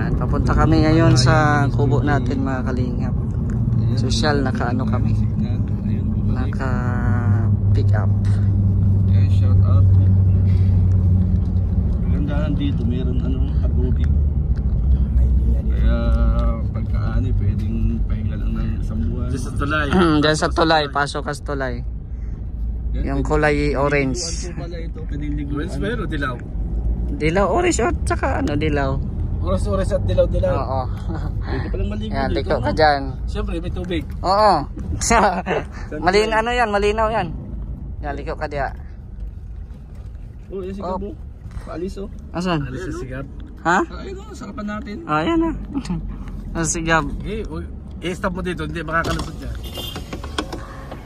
Yan, papunta kami ngayon sa kubo natin mga kalingap. Social, naka-ano kami. Naka-pick up. Yeah, shout out. Magandaan dito, meron katubig. Kaya pagkaani, pwedeng pahinga lang ng isang buwan. Diyan sa tulay. Diyan sa tulay, pasok ka sa tulay. Yung kulay orange. Pero dilaw. Dilaw, orange at saka dilaw. Oras-oras at dilaw-dilaw. Oo. Pwede palang maligo Yan, dito. liko ka dyan. Siyempre, may tubig. Oo. Yan, malinaw yan. Yan, liko ka diya. Oh, yan sigab mo. Paalis oh. Asan? Paalis sa sigab. Ha? Ayun oh, sarapan natin. Ayan na. Ang sigab. I-stop mo dito, hindi makakalusot dyan.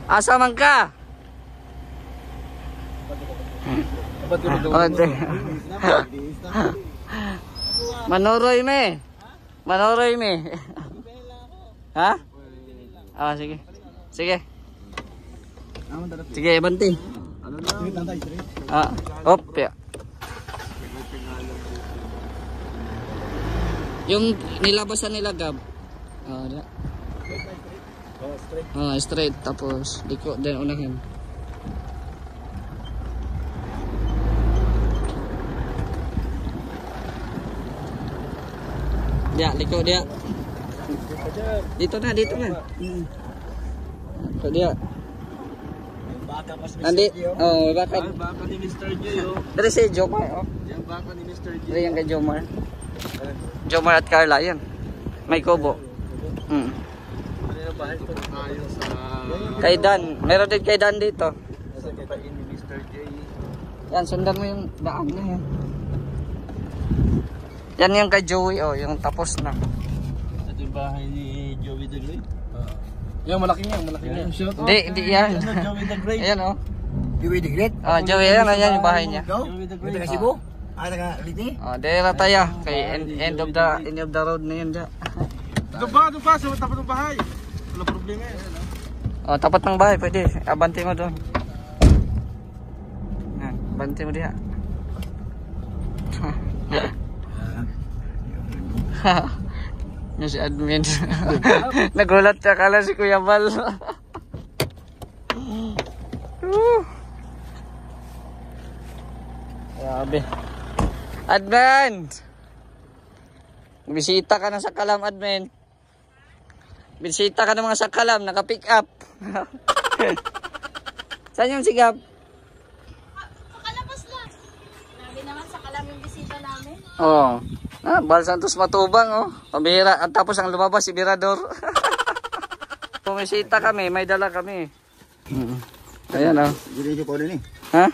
Asa man ka? Manoroy me. Manoroy me. Ha? Ah, sige. Sige. Sige, banting. Ah, op ya. Yung nilabasan nila Gab. Straight tapos liko din unahin. Dia, liko dia. Dito na. Liko dia. Andi, baka ni Mr. J oh. Dari si Jomar Yan baka ni Mr. J. Dari yang kay Jomar. Jomar at Carla yan. May kubo. Ano bahay ko tayo sa Kay Dan, meron din kay Dan dito. sa kain ni Mr. J. Yan, sundan mo yung daan na yan. Yan yung kay Joey, yung tapos na. Ito yung bahay ni Joey the Great. Yan, malaki niya. Hindi yan. Joey the Great. Ayan Joey the Great? Joey, ayan yung bahay niya. Joey the Great. Taga Cebu? Taga Liti? Dera tayo. Kay end of the road na yun dyan. Doon ba? Sa tapat ng bahay. Wala problema yan. Tapat ng bahay, pwede. Abanti mo doon. Yan, abanti mo diha. Yung si admin. Nagulat siya, kala si Kuya Bal. Grabe. Admin! Bisita ka na sa Kalam, admin. Bisita ka ng mga sa Kalam, naka-pick up. Saan yung sigap? Pakalabas lang. Sabi naman sa Kalam yung bisita namin. Oo. Bal Santos Matubang, pambihira. At tapos ang lumabas si Birador. Pumisita kami, may dala kami. Ayan, Dili pa rin eh. Ha?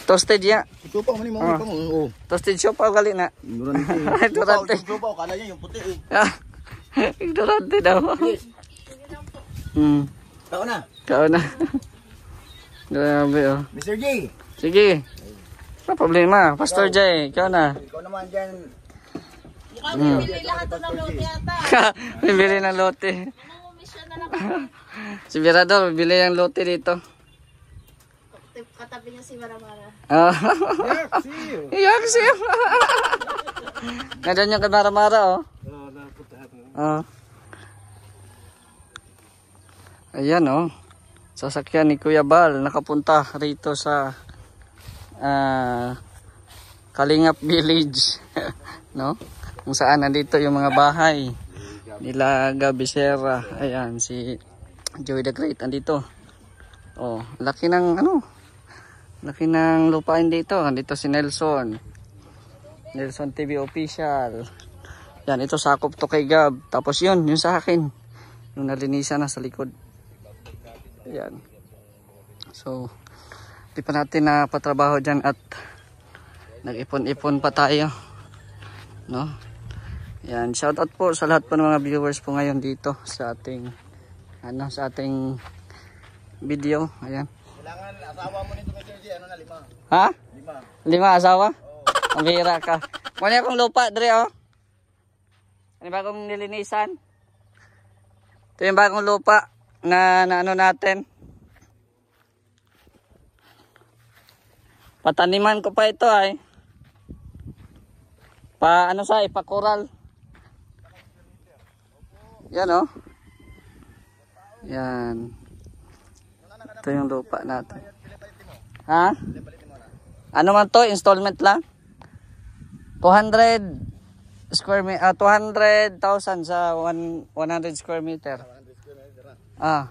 Toasted ya. Ito pa man mo. Toasted siya pa gali na. Ignorante. Ito pa kala niya yung puti eh. Ignorante daw. Kao na. Grabe Mr. J. Sige. Ano problema? Pastor J, ikaw na. Ikaw naman dyan. Mukhang bibili lahat ng lote yata. Bibili ng lote. Anong mission na lang? Si Birador, bibili ng lote dito. Katabi niya si Maramara. Iyak siya. Nandun yung kay Maramara, Ayan, sasakyan ni Kuya Bal nakapunta rito sa Kalingap Village. No? Kung saan nandito yung mga bahay nila Gabi Serra. Ayan, si Joey the Great andito. Laki ng laki ng lupain dito. Andito si Nelson TV official. Yan, ito sakop to kay Gab. Tapos yun sa akin. Yung nalinisan na sa likod. Ayan. So, di pa natin na patrabaho dyan at nag-ipon-ipon pa tayo. No? Yan, shoutout po sa lahat po ng mga viewers po ngayon dito sa ating sa ating video. Ayan. Kailangan asawa mo nito Mr. J. Ano na 5? Ha? 5. 5 asawa? Ang bihira ka. Muna akong lupa, Dre, Ano bagong nilinisan? Ito yung bagong lupa na natin. Pataniman ko pa ito ay. Pakoral. Yan oh. Yan. Ito yung lupa natin. Ha? Ano man to? Installment lang? 200 square meter, 200,000 sa 100 square meter. 25.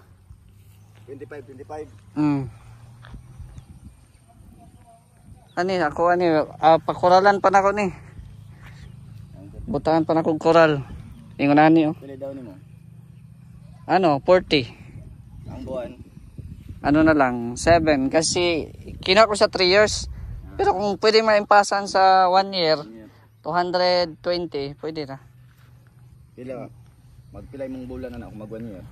Pakuralan pa na ko ni. Butahan pa na kong koral. Ingon na ni oh. Pili daw ni mo. 40. Ang buwan. Ano na lang, 7. Kasi kinuha ko sa 3 years. Pero kung pwede maimpasan sa 1 year, 220, pwede na. Pila. Magpilay mong bulan na ako mag 1 year.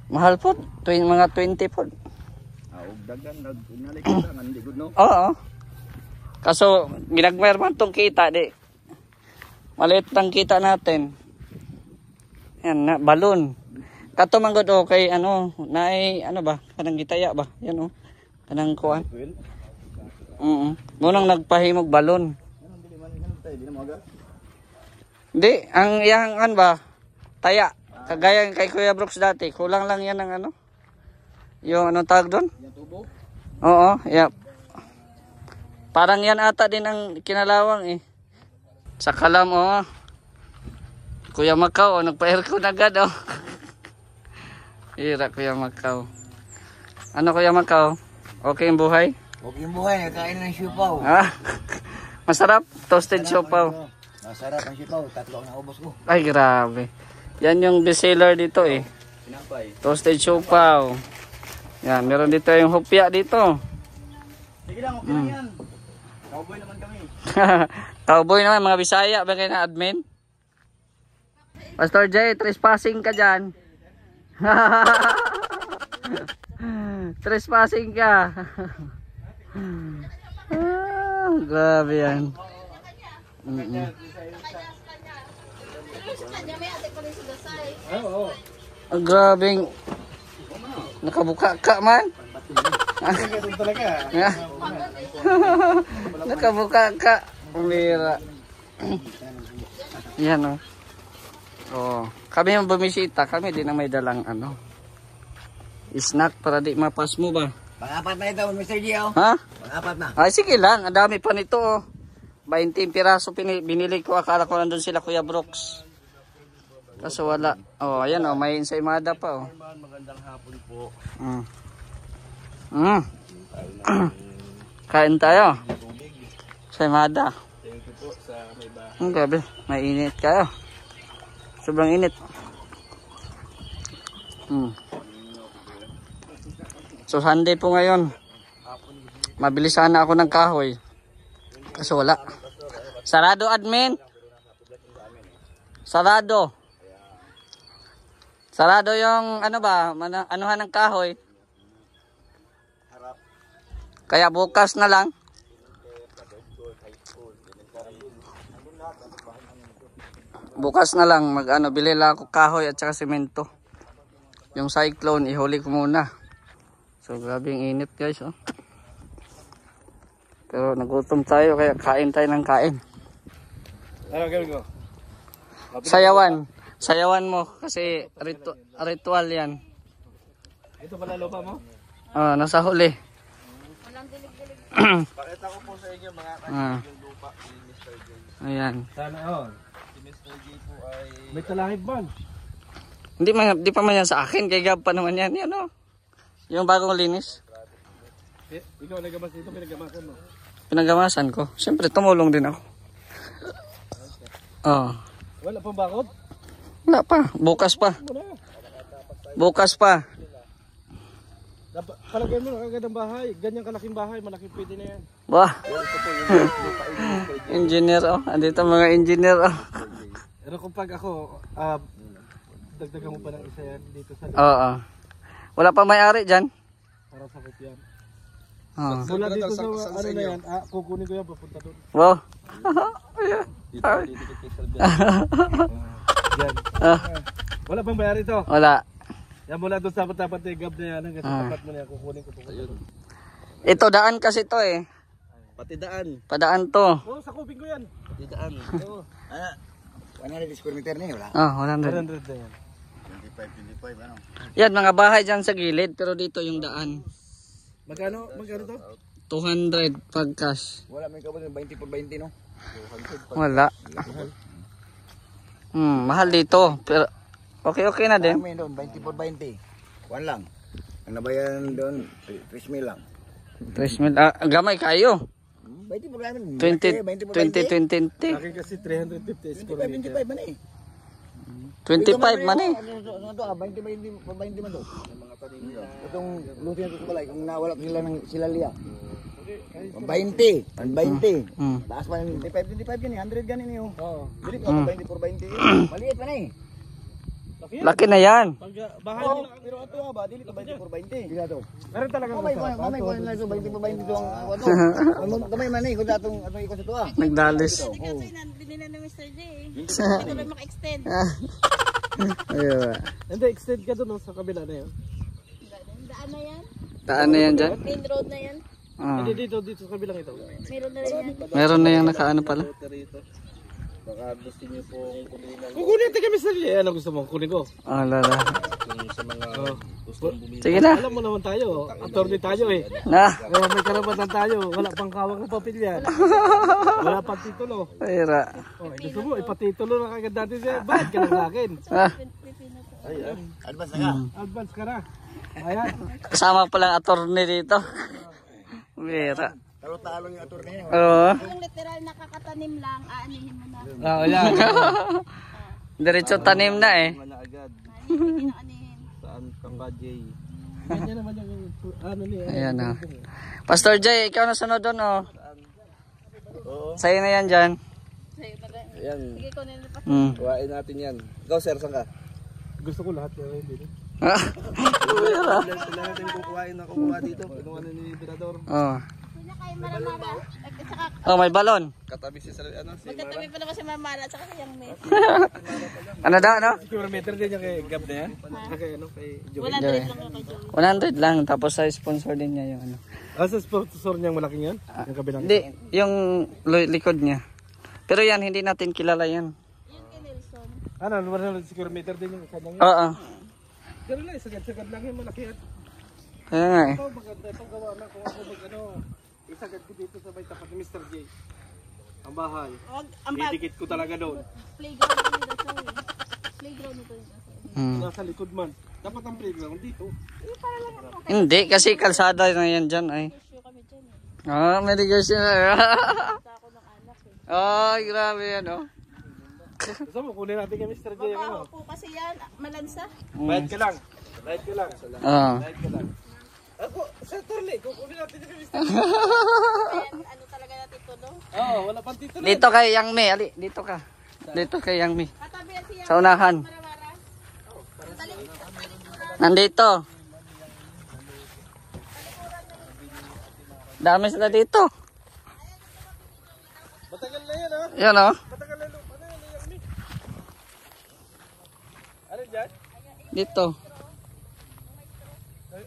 Mahal po, mga 20 po. Og dagan nalik ka nga hindi good no. Oo. Kaso ginagmayar man tong kita di. Maliit lang kita natin. Yan na balon. Kato man gud okay naay ba? Kanang gitaya ba? Yan oh. Kanang kuan. Munang nagpahimog balon. Di, ang yang ba? Taya. Kagaya kay Kuya Brooks dati, kulang lang yan ng yung tawag doon? Yung tubo? Oo, yep. Parang yan ata din ang kinalawang eh. Sa kalam Kuya Macau nagpa-aircon agad Hira Kuya Macau. Ano Kuya Macau? Okay yung buhay? Okay yung buhay, kain ng siupaw. Masarap, toasted siupaw. Masarap ang siupaw, 3 ang naubos ko. Ay grabe. Yan yung bestseller dito eh. Toasted siupaw. Yan, meron dito yung hopya dito. Sige lang, okay lang yan. Cowboy naman kami. Cowboy naman, mga Bisaya, ba kayo na admin? Pastor Jay, trespassing ka dyan. Trespassing ka. Grabe yan. Grabing nakabuka ka man. Nakabuka ka. Umira. Yan kami yung bumisita, kami din ang may dalang snack para di mapas mo ba? Pang-apat na ito, Mr. G. Ha? Pang-apat na. Ay sige lang, ang dami pa nito 20 piraso binili ko, akala ko nandun sila Kuya Brooks. Kaso wala. Ayan may ensaymada pa Magandang hapon po. Kain tayo. Ensaymada. Thank you po sa may bahay. Ang gabi, mainit kayo. Sobrang init. So Sunday po ngayon. Mabili sana ako ng kahoy. Kaso wala. Sarado admin. Sarado. Sarado yung anuhan ng kahoy. Kaya bukas na lang. Bukas na lang bili lang ako kahoy at saka semento. Yung cyclone ihuli ko muna. So grabe yung init guys Pero nagutom tayo kaya kain tayo ng kain. Ano gawin ko? Sayawan mo kasi ritual yan. Ito pala lupa mo? Nasa huli. Pakita ko po sa inyo mga yung lupa ni Mr. J. Ayan. Sana si Mr. J po ay may talahib ban. Hindi pa man yan sa akin, kay Gab pa naman yan. Yan yung bagong linis. Ikaw nagamas dito, pinagamasan mo? Pinagamasan ko. Siyempre tumulong din ako. Wala pang bakod? Wala pa. Bukas pa. Bukas pa. Palagyan mo na kagad ang bahay. Ganyang kalaking bahay, malaki pwede na yan. Wah. Engineer andito mga engineer Pero kung pag ako, dagdagan mo pa ng isa yan dito sa wala pa may-ari dyan. para sa kopyan. Mula dito sa ano na yan, kukunin ko yan, papunta doon. Wow. Dito kay Sir Yan. Wala pang bayari ito. Wala. Yan mula doon sa tapat ni Gab na yan, hanggang sa tapat mo na yan, kukunin ko papunta doon. Ito daan kasi to eh. Pati daan. Padaan to. Sa kuping ko yan. Pati daan. 100 square meter na yun, wala? 100. 100 na yan. 25, ano? Yan, mga bahay dyan sa gilid, pero dito yung daan. Magkano to? 200 pag cash. Wala may kapag 20 por 20, no? Wala. Mahal dito, pero okay na din. Kami doon, 20 por 20. Kuan lang. Ang nabayaran doon, 3,000 lang. 3,000. Gamay kayo. 20 por 20. 20, 20. Akin kasi 350 square 25 meter. man eh. 25 man eh. Ano to, 20 por 20 man to. Itong luti na to sa balay, kung nawala sila ng sila liya. 20. Taas pa ng 25 yan eh, 100 ganin eh. Oo. Dili ka 20 por 20. Maliit man eh. Laki na yan. Pag bahay Oh, nila, pero ato ba, dili to 20 por 20. Dili to. meron talaga Kamay ko na ito 20 por 20 to ang ano. Kamay man eh, kung atong ikot sa to ah. Nagdalis. Hindi kasi binila ni Mr. J. Hindi ko lang maka-extend. Ayun. Hindi, extend ka doon sa kabila na yun. Daan na yan. Daan na yan dyan. Main road na yan. Hindi, dito sa kabilang ito. Meron na rin yan. Meron na yung nakaano pala. Baka gusto niyo pong kunin ang... Kukunin tayo kami sa liya. Ano gusto mo? Kunin ko. Lala. Kung sa mga gusto mong bumili. Sige na. Alam mo naman tayo. Attorney tayo eh. Na. May karapatan tayo. Wala pang kawang ng papel yan. Wala pang titulo. Ayra. Oh, gusto mo, ipatitulo na kagad natin siya. Bakit ka lang sa akin? Ayan. Advance na ka. Advance ka na. Ayan. Kasama palang attorney dito. Ayra. Talo-talo yung attorney niya. Oo. Yung literal nakakatanim lang, aanihin mo na. Ayan. Diretso tanim na eh. Wala agad. Hindi na anihin. Saan kang ka, Jay? Ganyan naman yung ano niya. Ayan na. Pastor Jay, ikaw na sunod doon oh. Sa'yo na yan dyan. Sa'yo na rin. Ayan. Sige ko nila pa. Kuhain natin yan. Ikaw, sir, saan ka? Gusto ko lahat. Hindi. Sila natin kukuhain na kukuha dito. Pinuha na ni Birador. Oh. Sila kayo maramara. At saka, Oh, may balon. Katabi si magkatabi pa naman si Mamara at saka si Yang May. Ano daw, ano? kilometer din yung kay Gab na yan. Kay ano, kay Joey. Wala na rin lang yung kay Joey. 100 lang. Tapos sa sponsor din niya yung ano. Sa sponsor niyang malaking yan? Yung kabilang. Hindi, yung likod niya. Pero yan, hindi natin kilala yan. Yung kay Nelson. Ano, 100 kilometer din yung kanyang yan. Oo. Pero lang, sagad-sagad lang yung malaki at Kaya nga eh. ito, maganda itong gawa na kung ako mag ano, isagad ko dito sa may tapat ni Mr. J. Ang bahay. Ang bag. Didikit ko talaga doon. Playground nito sa Playground nito. Nasa likod man. Dapat ang playground dito. Hindi, kasi kalsada na yan dyan ay. Issue kami dyan eh. May negosyo na. Basta ako ng anak eh. Ay, grabe yan oh. Gusto mo, kunin natin kay Mr. J. Ano? Babaho po kasi yan. Malansa. Bayad ka lang. Bayad ka lang. Oo. Bayad ka lang. Ako, sa Torle, kukunin natin kay Mr. J. Ayan, ano talaga natin tulong. Oo, wala pang titulo. Dito kay Yang Mi, ali, dito ka. Dito kay Yang Mi. Katabi yan siya. Sa unahan. Maramara. Nandito. Dami sila dito. Matagal na yan, ha? Yan oh. Matagal na lupa na yan, Yang Mi. Ano dyan? Dito.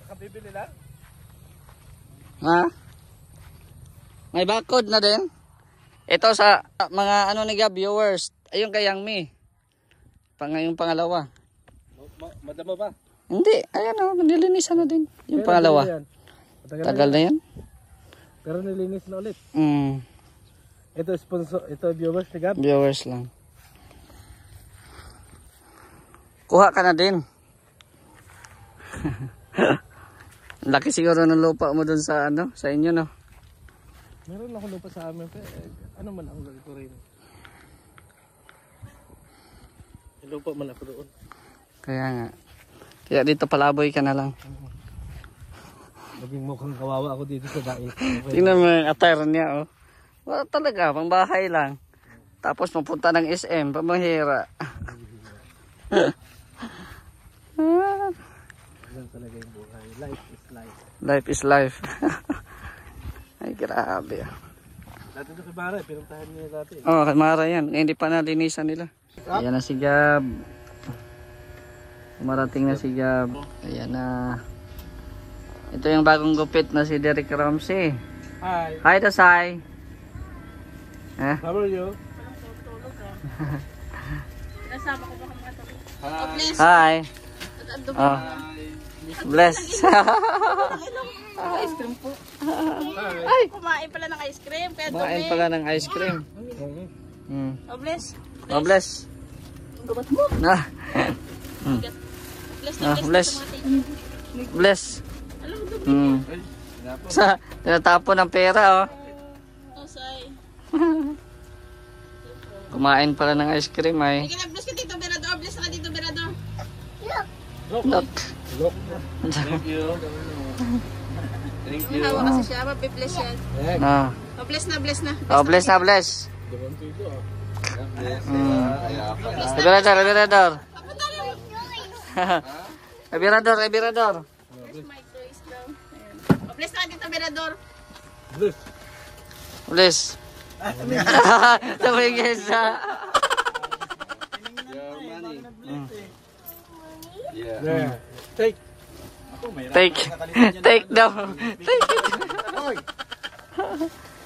Kabibili lang? Ha? May barcode na din. Ito sa mga ano ni Gab, viewers. Ayun kay Yang Mi. Yung pangalawa. Madama ba? Hindi. Ayan o. Nilinisan na din. Yung pangalawa. Tagal na yan. Pero nilinis na ulit. Ito sponsor, ito viewers ni Gab. Viewers lang. Kuha ka na din. Laki siguro ng lupa mo dun sa ano, sa inyo no. Meron ako lupa sa amin, pero ano man ang gagawin ko rin. May lupa man ako doon. Kaya nga. Kaya dito palaboy ka na lang. Naging mukhang kawawa ako dito sa dait. Tingnan mo yung attire niya oh. Wala talaga, pang bahay lang. Tapos mapunta ng SM, pamahira. Ganun talaga yung buhay. Life is life. Life is life. Ay grabe ah. Dati ito kay Mara, pinuntahan niya dati. Oh, kay Mara yan. Hindi pa nalinisan nila. Ayan na si Gab. Umarating na si Gab. Ayan na. Ito yung bagong gupit na si Derek Ramsey. Hi. Hi, Dasay. Eh? How are you? Nasama ko ba kami ito? Hi. Oh. Bless. Ice cream po. Ay! Kumain pala ng ice cream. Kaya Kumain pala ng ice cream. Oh, bless. Oh, bless. Gubat mo. Ah. Bless Ah, na bless. Bless. Sa tinatapon ng pera, oh. Oh, say. Kumain pala ng ice cream, ay. Sige na, bless ka Tito Berador. Bless ka Tito Berador. Look. Thank you. Thank you. Hawa kasi siya. Mapibless yan. Ah. Oh, bless na, bless na. Oh, bless na, bless. Ebirador, ebirador. Ebirador, ebirador. Bless my toys daw. Ayan. Oh, bless na Tito Berador. Bless. Tumigil siya. Yeah. Take. Take daw. Take it. Hoy!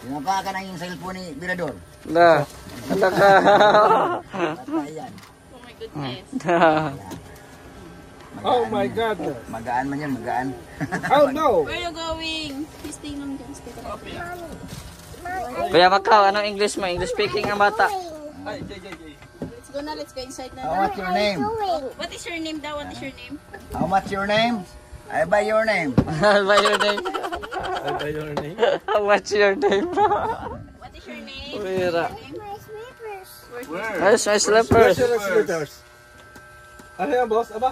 Pinapa ka na yung cellphone ni Birador. Na. Ano ka? Ayan. Oh my goodness. Oh my God. Magaan man yan, magaan. Oh no. Where you going? He's staying on dyan. Stay ka. Kuya Macau, anong English mo? English speaking ang bata. Let's go na. Let's go inside na. How much your name? What is your name daw? What is your name? How much your name? I buy your name. What's your name? What's your name? What is your name? Wira. Where? Where's my slippers? Ano yan, boss? Aba?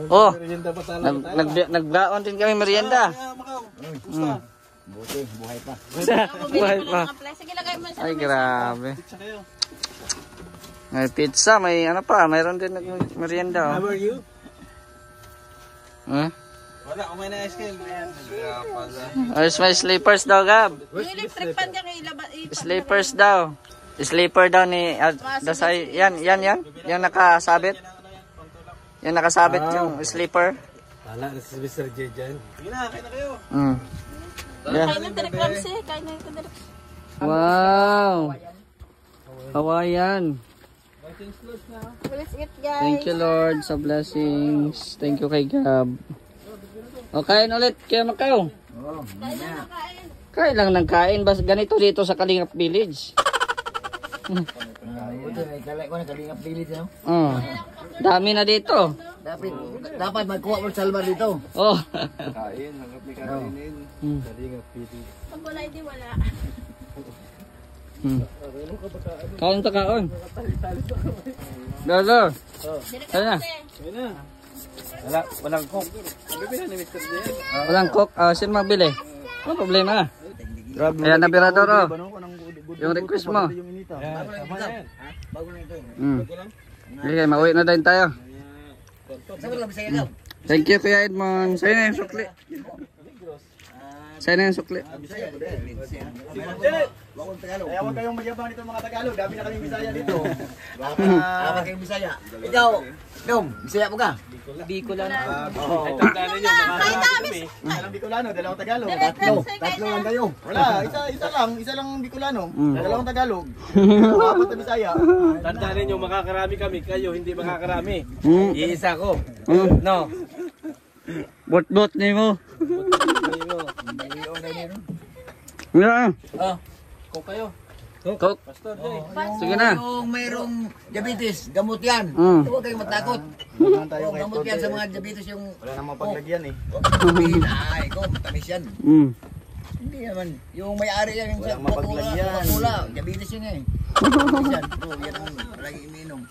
Oh, Merienda pa talaga tayo. nagbaon din kami merienda. Buti, buhay pa. Buhay pa. Sige, lagay mo sa Ay, grabe. May pizza, may ano pa, mayroon din merienda. How are you? Huh? Wala, umay na ice cream. Where's my slippers daw, Gab? yung electric fan ka kay ilaba. Slippers daw. Slipper daw ni Dasay. Yan. Yan nakasabit. Yan nakasabit yung slipper. Wala, nasa Mr. J dyan. Sige na, kain na kayo. Yeah. Kain ng direct Ramsey. Kain ng direct. Wow. Hawaiian. Let's eat, guys. Thank you, Lord, sa blessings. Thank you kay Gab. O, kain ulit kaya Macau. Kain lang ng kain. Bas ganito dito sa Kalingap Village. Buti, kalay ko na kalingap dilit, no? Oh. Dami na dito. Dapat magkuha mo salma dito. Oh. Kain, hanggat may kakainin. Kalingap pili. Pag wala, hindi wala. Kaon ta kaon. Lolo. Direct Ayun na. Ramsey. Walang cook. Bibili ni Mr. J. Walang cook. Sino magbili? Ano problema? Ayan na, Birador. Oh. Yung request mo. Tama yan. Bago na ito. Okay, mauwi na din tayo. Saan ko lang bisaya ka? Thank you, Kuya Edmond. Sa'yo na yung sukli. Sa'yo na yung sukli. Bisaya ko din. Bakong Tagalog. Kaya huwag kayong magyabang dito mga Tagalog. Dami na kaming Bisaya dito. Dapat kayong bisaya. Ikaw, Dom, bisaya mo ka? Bicolan. Tandaan niyo, Kahit namin. Isang Bicolano, dalawang Tagalog. Direct Ramsey. Tatlo lang kayo. Wala, isa lang Bicolano. Dalawang Tagalog. Apat na Bisaya. tandaan niyo, makakarami kami. Kayo, hindi makakarami. Iisa ko. No. Bot-bot ni mo. Yeah. Cook kayo. Cook. Pastor J. Sige na. Yung mayroong diabetes, gamot yan. Huwag kayong matakot. Huwag tayo kahit Gamot yan konti. sa mga diabetes yung Wala namang paglagyan eh. ay, ikaw, matamis yan. Hindi naman. Yung may-ari yan, yung Walang mapaglagyan. Coca-Cola, diabetes yun eh. Diabetes yan. Bro, yan ang palagi ininom.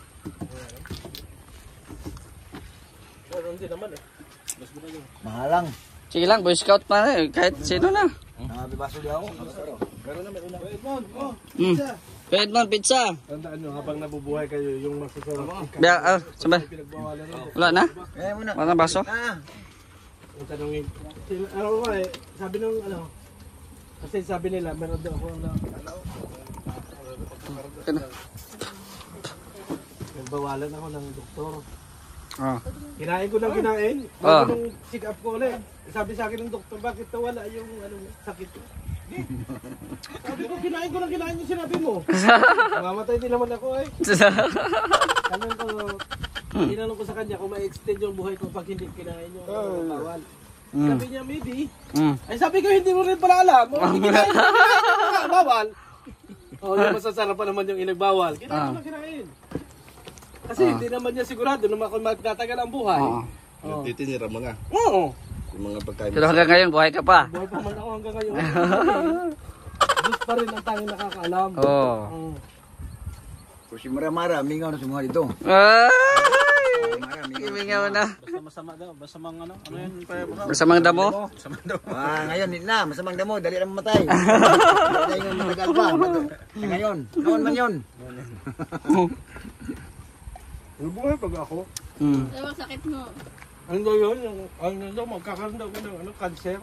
Hindi naman eh. Mahalang. Sige lang, Boy Scout pa na eh. Kahit sino na. Nakabibaso di ako. Kuya Edmond, pizza. Tandaan nyo, habang nabubuhay kayo, yung magsusarap. Biya, sabay. Pinagbawalan nyo. Wala na? Kaya mo na. Wala na baso? Ang tanongin. Ano ko eh, sabi nung ano, kasi sabi nila, meron daw ako na, nagbawalan ako ng doktor. Oh. Kinain ko ng kinain, bago nung check up ko ulit. Sabi sa akin ng doktor, bakit nawala yung ano, sakit ko? Sabi ko, kinain ko ng kinain yung sinabi mo. Mamatay din naman ako eh. Tanong ko, Tinanong ko sa kanya kung ma-extend yung buhay ko pag hindi kinain yung bawal. Sabi niya, maybe. Ay sabi ko, hindi mo rin pala alam. Hindi kinain yung bawal. Yung masasarap pa naman yung inagbawal. Kinain mo na kinain. Kasi hindi naman niya sigurado na magtatagal ang buhay. Titinira mo na. Oo. Yung mga pagkain. Pero hanggang ngayon, buhay ka pa. Buhay pa man ako hanggang ngayon. Diyos pa rin ang tanging nakakaalam. Oo. Kung si Mara-Mara, mingaw na sumuha dito. Ay! Imingaw na. Basta masama daw, basta mga ano yan? Masamang damo? Ngayon, hindi na. Masamang damo, dali na mamatay. Dali na matagal pa. Ngayon, noon man yun. Buhay pag ako. Ano sakit mo? Ano yun? Ano daw, magkakaroon daw ko ng cancer.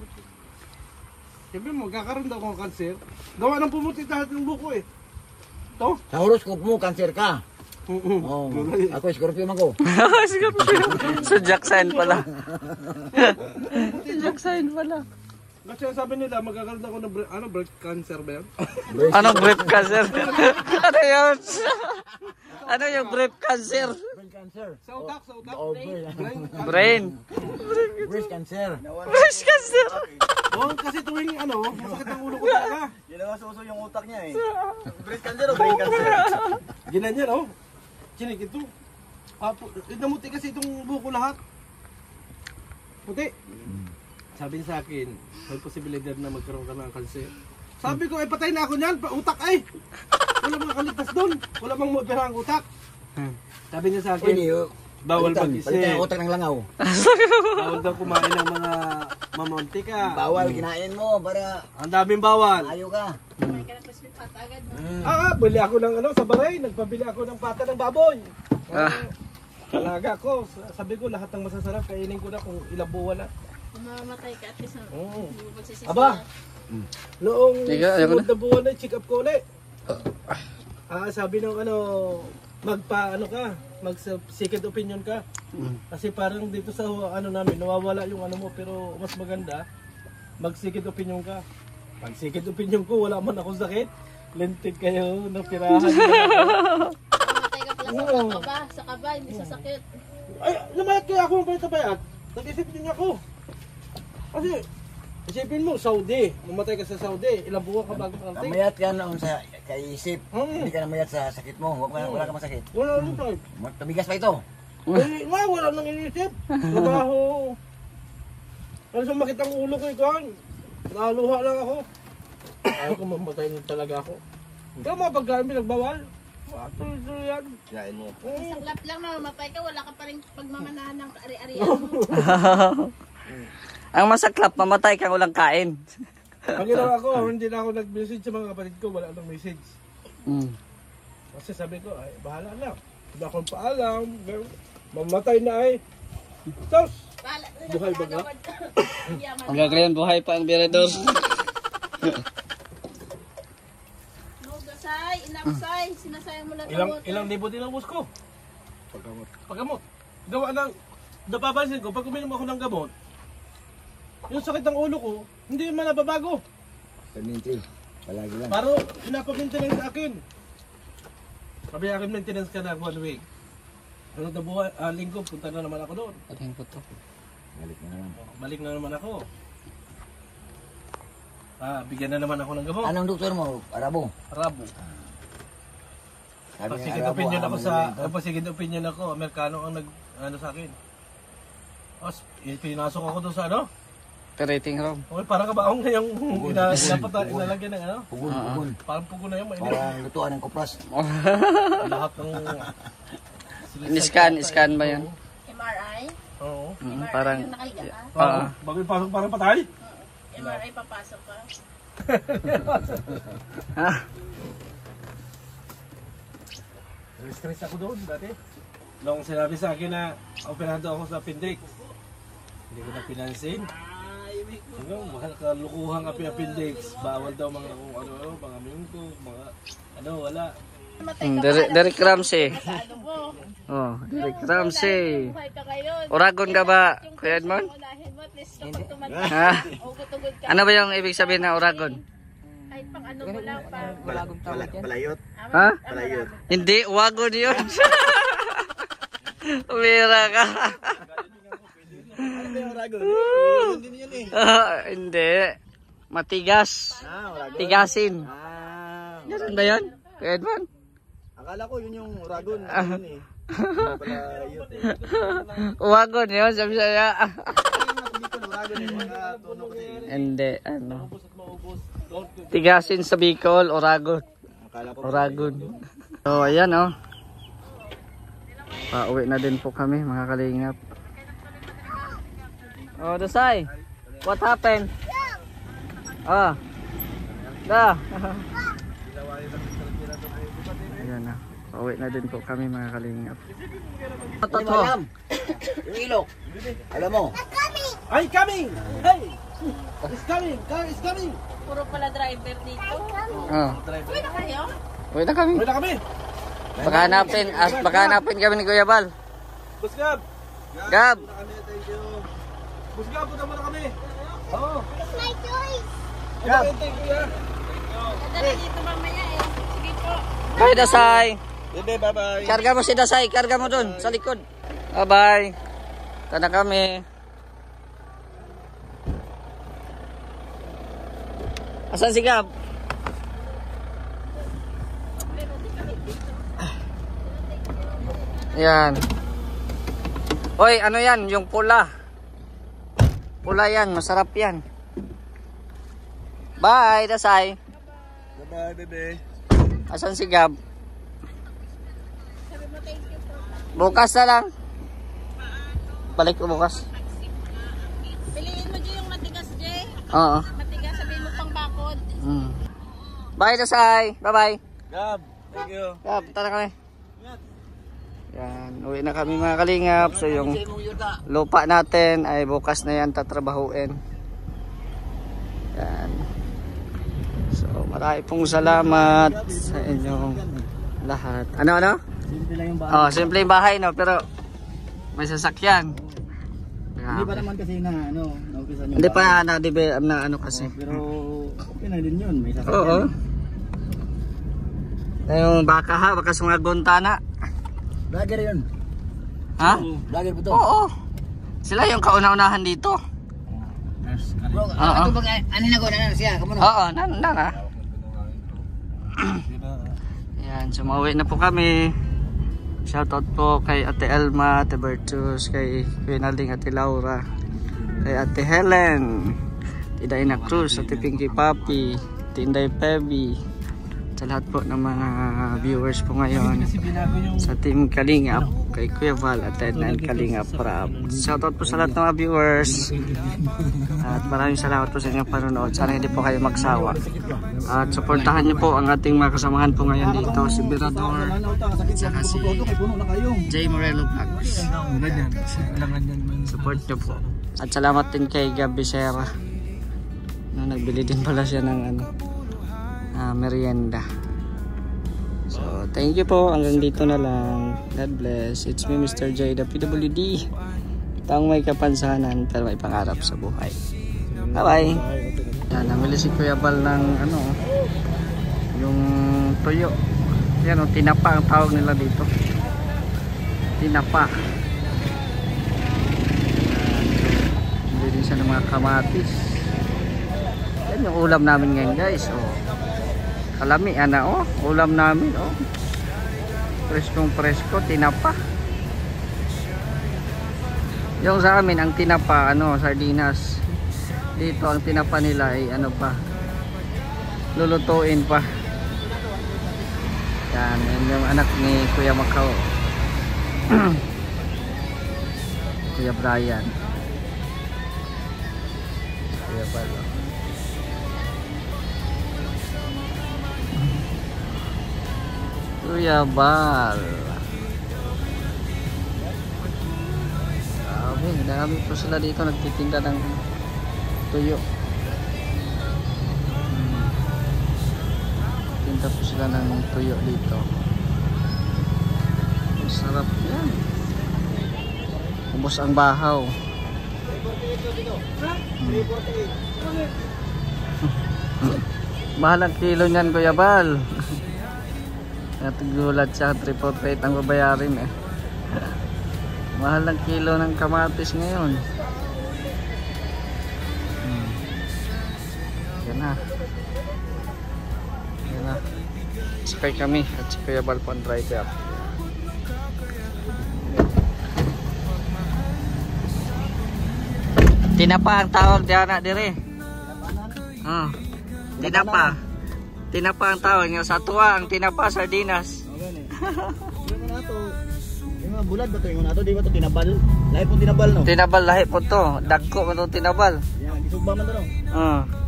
Sabi mo, magkakaroon daw ko ng cancer. Gawa ng pumuti lahat ng buko eh. Ito? Sa horoscope mo, cancer ka. Oh, ako, Scorpio man ko. Zodiac sign pala. Zodiac sign pala. Kasi sabi nila, magkakaroon ako ng breast cancer ba yan? Anong breast cancer? Ano yun? Ano yung breast cancer? Brain cancer. Sa utak, sa utak. Oh, Brain. breast cancer. Breast cancer. Oo, kasi tuwing masakit ang ulo ko talaga. Ginawa suso yung utak niya eh. Breast cancer o brain cancer? Ginanyan Chinik ito. Namuti kasi itong buko lahat. Puti. Sabi niya sa akin, may posibilidad na magkaroon ka ng cancer. Sabi ko, patay na ako niyan. Utak ay. Wala mga kaligtas doon. Wala mang maopera ang utak. Sabi niya sa akin, bawal Palitan pag-isip. ang utak ng langaw. Bawal daw kumain ng mga mamontika. Bawal, kinain mo para Ang daming bawal. ayaw ka. May ka na prescript at agad. Bili ako ng sa baray. Nagpabili ako ng pata ng baboy. Talaga ko. Sabi ko, lahat ng masasarap, kainin ko na kung ilang buwan na. Kung mamamatay ka at least hindi mo pagsisisi. Aba! Noong Tiga, ayoko sunod na buwan na, check up ko ulit. Sabi ng mag-second opinion ka. Kasi parang dito sa namin, nawawala yung mo, pero mas maganda, mag-second opinion ka. Pag second opinion ko, wala man akong sakit. Lentig kayo, napirahan. Mamatay ka pala sa kaba, hindi sa sakit. Ay, namayat kaya ako ng bayat-bayat. Nag-isip din ako. Kasi, isipin mo, Saudi. Mamatay ka sa Saudi. Ilang buwan ka bago karating. Namayat ka noon sa kaisip. Hindi ka namayat sa sakit mo. Wala ka masakit. Wala rin tayo. Tabigas pa ito. Wala nang inisip. Trabaho. Ano sumakit ang ulo ko ikaw? Naluha lang ako. Ayaw ko mamatay din talaga ako. Kaya mga pagkain pinagbawal. Tuloy-tuloy yan. Kinain mo. Saklap lang na mamatay ka, wala ka pa rin pagmamanahan ng ari-arian mo. Ang masaklap, mamatay kang walang kain. Ang ginawa ko, hindi na ako nag-message sa mga kapatid ko. Wala nang message. Kasi sabi ko, ay, bahala na. Hindi akong paalam. Mamatay na ay. Tapos, buhay ba ka? Hanggang ngayon, buhay pa ang biredor. Nugasay, inapsay, sinasayang mo lang Ilang libo din ang bus ko. Paggamot. Gawa ng, napapansin ko, pag uminom ako ng gamot, yung sakit ng ulo ko, hindi man nababago. Perminti. Palagi lang. Parang pinapag-maintenance sa akin. Sabi akin, maintenance ka na 1 week. Ano na buhay, linggo, punta na naman ako doon. Ating po to. Balik na naman. Balik na naman ako. Bigyan na naman ako ng gamot. Anong doktor mo? Arabo? Arabo. Sabi niya, Second Arabo, opinion ako Arabo sa, second opinion ako, Amerikano ang sa akin. Tapos, pinasok ako doon sa Operating room. Okay, parang kabaong na yung inalagyan ng Pugon, pugon. Parang pugo na yung mainit. Parang lutuan ng kupras. Lahat ng... Scan ba yan? MRI? Oo. Parang, Yung nakahiga ka? Bago yung pasok parang patay. MRI papasok ka? Stress ako doon dati. Nung sinabi sa akin na operado ako sa appendix. Hindi ko na pinansin. Mahal kalukuhang appendix. Bawal daw mga kung ano, mga mingko, mga wala. Derek Ramsey. Ano mo? Oh, Derek Ramsey. Buhay ka ngayon. Oragon ka ba, Kuya Edmond? Unahin mo, at least kapag tumatay, Ha? ugod-ugod ka. Ano ba yung ibig sabihin ng Oragon? Kahit pang ano mo lang, pang... Balayot. Ha? Balayot. Hindi, Wagon yun. Umira ka. Ano ba yung Oragon? Oragon din yun eh. Hindi. Matigas. Oragon. Tigasin. Oragon. Ganun ba yun? Kuya Edman? Akala ko yun yung Oragon. Yun eh. Pala yun eh. Uwagon yun, sabi siya. Oragon eh. Mga tuno kasi. Hindi, ano. Tigasin sa Bicol, Oragon. Akala ko. Oragon. So, ayan oh. Pauwi na din po kami, mga kalingap. Oh, Dasay. What happened? Ah. Da. Ayan na. Pauwi na din po kami, mga kalingap. Hindi mo alam. Yung ilok. Alam mo. Ay, coming! Hey! It's coming! Car is coming! Puro pala driver dito. Oh. Uwi na kayo? Uwi na kami. Uwi na kami! Baka hanapin kami ni Kuya Bal. Boss Gab! Gab. Punta kami, thank you. Boss Gab, punta muna kami! Oo! It's my choice. Gab! Thank you, ya! Dadala dito mamaya eh. Sige po. Bye, Dasay. Bebe, bye-bye. Karga mo si Dasay. Karga mo dun sa likod. Bye-bye. Tada kami. Asan si Gab? Yan. Oy, ano yan? Yung pula. Pula yan. Masarap yan. Bye, Dasay. Bye-bye, bebe. Asan si Gab? Sabi mo thank you po. Bukas na lang. Balik ko bukas. Piliin mo dyan yung matigas, Jay. Oo. Matigas, sabihin mo pang bakod. Bye, Dasay. Bye-bye. Gab, thank you. Gab, tara kami. Yan, uwi na kami mga kalingap. So yung lupa natin ay bukas na yan tatrabahuin. Yan. So marami pong salamat sa inyong lahat. Ano? Simple lang yung bahay. Oh, simple yung bahay no, pero may sasakyan. Hindi pa naman kasi na ano, naumpisa nyo. Hindi pa na ano kasi. Pero okay na din yun. May sasakyan. Oo. Yung baka ha, baka sungagunta na. Vlogger yun. Ha? Vlogger po to. Oo. Sila yung kauna-unahan dito. Bro, Oo. ano ba ano na ko na siya? Kamu no? Oo, na. Yan, sumauwi na po kami. Shoutout po kay Ate Elma, Ate Bertus, kay Quinalding, Ate Laura, kay Ate Helen, Tida Ina Cruz, Ate Pinky Papi, Tinday Pebi, sa lahat po ng mga viewers po ngayon sa Team Kalingap, kay Kuya Val at Ednan Kalingap Prab. Shoutout po sa lahat ng mga viewers at maraming salamat po sa inyong panonood. Sana hindi po kayo magsawa at supportahan niyo po ang ating mga kasamahan po ngayon dito, si Birador at si J Morello Vlogs. Support niyo po at salamat din kay Gab Becerra na nagbili din pala siya ng merienda. So thank you po, hanggang dito na lang. God bless. It's me, Mr. J, the PWD, taong may kapansanan pero may pangarap sa buhay. Bye bye. Yan, namili si Kuya Bal ng yung tuyo. Yan, tinapa ang tawag nila dito. Tinapa. Hindi din siya ng mga kamatis. Yan yung ulam namin ngayon, guys. Kalami, ulam namin, preskong-presko, tinapa. Yung sa amin, ang tinapa, sardinas. Dito, ang tinapa nila ay lulutuin pa. Yan yung anak ni Kuya Macau. Kuya Brian. Kuya Balo. Kuya Bal. Dami po sila dito nagtitinda ng tuyo. Tinda po sila ng tuyo dito. Masarap yan. Ubos ang bahaw. Mahal ang kilo niyan, Kuya Bal. Natigulat siya, 348 ang babayarin . Mahal ang kilo ng kamatis ngayon. Yan na. Yan na. Sakay kami at si Kuya Balpon driver. Tinapa ang tawag diyan na dire. Tinapa. Tinapa ang tawag niya sa tuwa ang tinapa sardinas. Yung na to. Yung mga bulad ba to? Yung na to, di ba to tinabal? Lahi po tinabal no? Tinabal lahi po to. Dagko man to tinabal. Yan, isugba man to no?